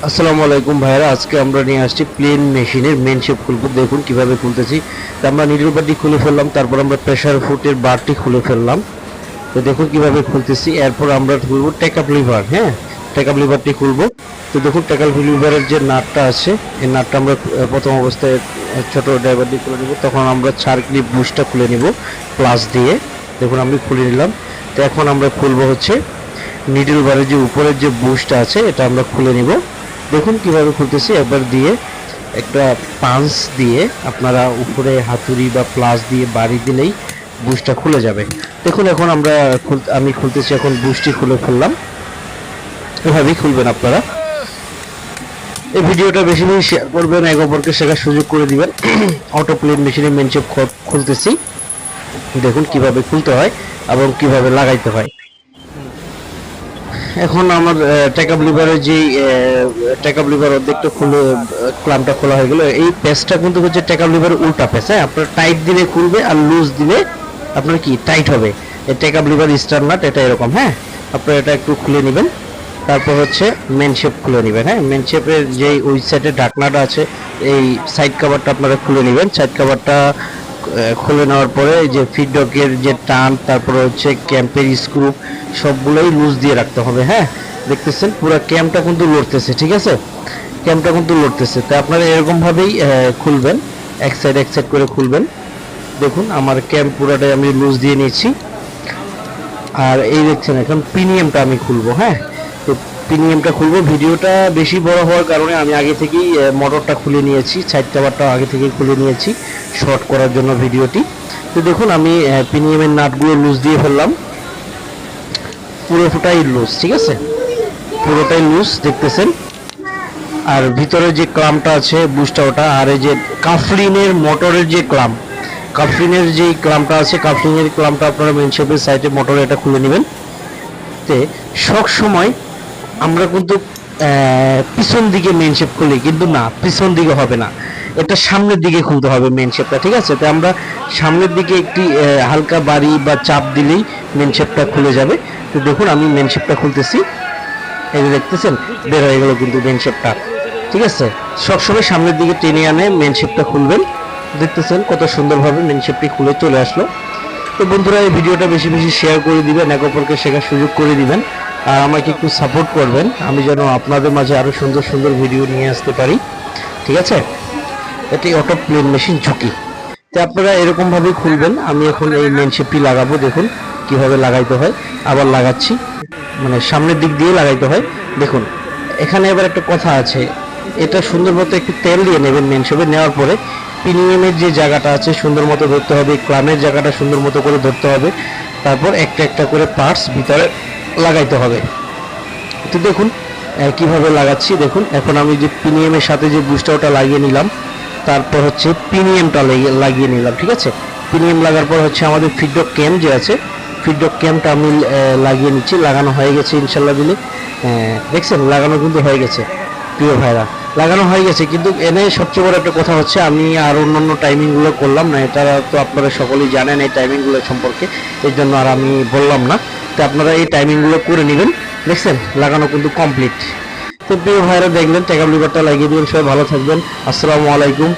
আসসালামু আলাইকুম ভাইরা, আজকে আমরা নিয়ে আসছি প্লেন মেশিনের মেন শেপ খুলবো। দেখুন কিভাবে খুলতেছি। তো আমরা নিডল বারটি খুলে ফেললাম, তারপর আমরা প্রেসার ফুটের বারটি খুলে ফেললাম। তো দেখুন কিভাবে খুলতেছি। এরপর আমরা খুলবো টেকআপ লিভার। হ্যাঁ, টেকআপ লিভারটি খুলবো। তো দেখুন টেকআপ লিভারের যে নাটটা আছে, এই নাটটা আমরা প্রথম অবস্থায় ছোট ড্রাইভার দিয়ে খুলে নিব। তখন আমরা চার ক্লিপ বুশটা খুলে নিব প্লাস দিয়ে। দেখুন আমি খুলে নিলাম। তো এখন আমরা খুলবো হচ্ছে নিডল বারের যে উপরের যে বুশটা আছে, এটা আমরা খুলে নিব। দেখুন কিভাবে খুলতেছি। একবার দিয়ে একটা পাঞ্চ দিয়ে আপনারা উপরে হাতুড়ি বা প্লাস দিয়ে বাড়ি দিলেই বুশটা খুলে যাবে। দেখুন এখন আমি খুলতেছি। এখন বুশটি খুলে ফেললাম। এভাবেই খুলবেন আপনারা। এই ভিডিওটা বেশি বেশি শেয়ার করবেন, এক অপরকে শেখার সুযোগ করে দিবেন। অটো প্লেন মেশিনের মেন শেপ খুলতেছি। দেখুন কিভাবে খুলতে হয় এবং কিভাবে লাগাইতে হয়। এখন আমার টেকআপ লিভারের যে টেকআপ লিভার অর্ধেকটা খুলে ক্লামটা খোলা হয়ে গেল। এই পেসটা কিন্তু হচ্ছে টেকআপ লিভারের উল্টা পেস। হ্যাঁ, আপনার টাইট দিলে খুলবে আর লুজ দিলে আপনার কি টাইট হবে। এই টেকআপ লিভার স্টার নাট এটা এরকম। হ্যাঁ, আপনারা এটা একটু খুলে নেবেন। তারপর হচ্ছে মেন শেপ খুলে নেবেন। হ্যাঁ, মেন শেপের যে ওই সাইডে ঢাকনাটা আছে, এই সাইড কভারটা আপনারা খুলে নেবেন। সাইড কভারটা খুলে নেওয়ার পরে যে ফিডব্যাকের যে টান, তারপরে হচ্ছে ক্যাম্পের স্ক্রু সবগুলোই লুজ দিয়ে রাখতে হবে। হ্যাঁ, দেখতেছেন পুরো ক্যাম্পটা কিন্তু লড়তেছে। ঠিক আছে, ক্যাম্পটা কিন্তু লড়তেছে। তো আপনারা এরকমভাবেই খুলবেন, এক সাইড করে খুলবেন। দেখুন আমার ক্যাম্প পুরাটাই আমি লুজ দিয়ে নিয়েছি। আর এই দেখছেন এখন প্রিমিয়ামটা আমি খুলবো। হ্যাঁ, তো প্রিমিয়ামটা খুলবো। ভিডিওটা বেশি বড় হওয়ার কারণে আমি আগে থেকেই মোটরটা খুলে নিয়েছি, সাইড কভারটা আগে থেকেই খুলে নিয়েছি শর্ট করার জন্য ভিডিওটি। তো দেখুন আমি প্রিমিয়ামের নাটগুলো লুজ দিয়ে ফেললাম। পুরোটাই লুজ। ঠিক আছে, পুরোটাই লুজ দেখতেছেন। আর ভিতরে যে ক্লামটা আছে বুস্টটা ওটা, আর এই যে কাফলিনের মোটরের যে ক্লাম, কাফলিনের যে ক্লামটা আছে, কাফলিনের ক্লামটা আপনারা মেন শেপের সাইডে মোটরে এটা খুলে নেবেন। তে সব সময় আমরা কিন্তু পিছন দিকে মেন শেপ খুলি, কিন্তু না, পিছন দিকে হবে না, এটা সামনের দিকে খুলতে হবে মেন শেপটা। ঠিক আছে, তো আমরা সামনের দিকে একটি হালকা বাড়ি বা চাপ দিলেই মেন শেপটা খুলে যাবে। তো দেখুন আমি মেন শেপটা খুলতেছি। এই যে দেখতেছেন বের হয়ে গেল কিন্তু মেন শেপটা। ঠিক আছে, সবসময় সামনের দিকে টেনে আনে মেন শেপটা খুলবেন। দেখতেছেন কত সুন্দরভাবে মেন শেপটি খুলে চলে আসলো। তো বন্ধুরা এই ভিডিওটা বেশি বেশি শেয়ার করে দিবেন, এক অপরকে শেখার সুযোগ করে দিবেন। আর আমাকে একটু সাপোর্ট করবেন, আমি যেন আপনাদের মাঝে আরো সুন্দর সুন্দর ভিডিও নিয়ে আসতে পারি। ঠিক আছে, এটি অটো প্লেন মেশিন ঝুঁকি। তো আপনারা এরকম ভাবেই খুলবেন। আমি এখন এই মেন শেপটি লাগাবো। দেখুন কিভাবে লাগাইতে হয়। আবার লাগাচ্ছি, মানে সামনের দিক দিয়ে লাগাইতে হয়। দেখুন এখানে এবার একটা কথা আছে, এটা সুন্দর মতো একটু তেল দিয়ে নেবেন। মেন শেপে নেওয়ার পরে পিনিয়মের যে জায়গাটা আছে সুন্দর মতো ধরতে হবে, ক্লামের জায়গাটা সুন্দর মতো করে ধরতে হবে। তারপর একটা একটা করে পার্টস ভিতরে লাগাইতে হবে। তো দেখুন কিভাবে লাগাচ্ছি। দেখুন এখন আমি যে পিনিয়মের সাথে যে বুস্টটা ওটা লাগিয়ে নিলাম, তারপর হচ্ছে পিনিয়মটা লাগিয়ে নিলাম। ঠিক আছে, পিনিয়ম লাগার পর হচ্ছে আমাদের ফিডব্যাক ক্যাম্প যে আছে, ফিডব্যাক ক্যাম্পটা আমি লাগিয়ে নিচ্ছি। লাগানো হয়ে গেছে ইনশাল্লাহ দিলে। দেখছেন লাগানো কিন্তু হয়ে গেছে প্রিয় ভাইরা, লাগানো হয়ে গেছে। কিন্তু এনে সবচেয়ে বড় একটা কথা হচ্ছে আমি আর অন্যান্য টাইমিংগুলো করলাম না। এটা তো আপনারা সকলেই জানেন এই টাইমিংগুলো সম্পর্কে, এর জন্য আর আমি বললাম না। তো আপনারা এই টাইমিংগুলো করে নেবেন। দেখছেন লাগানো কিন্তু কমপ্লিট। তো প্রিয় ভাইরা দেখলেন টেকআপ লিভারটা লাগিয়ে দিবেন। সবাই ভালো থাকবেন। আসসালামু আলাইকুম।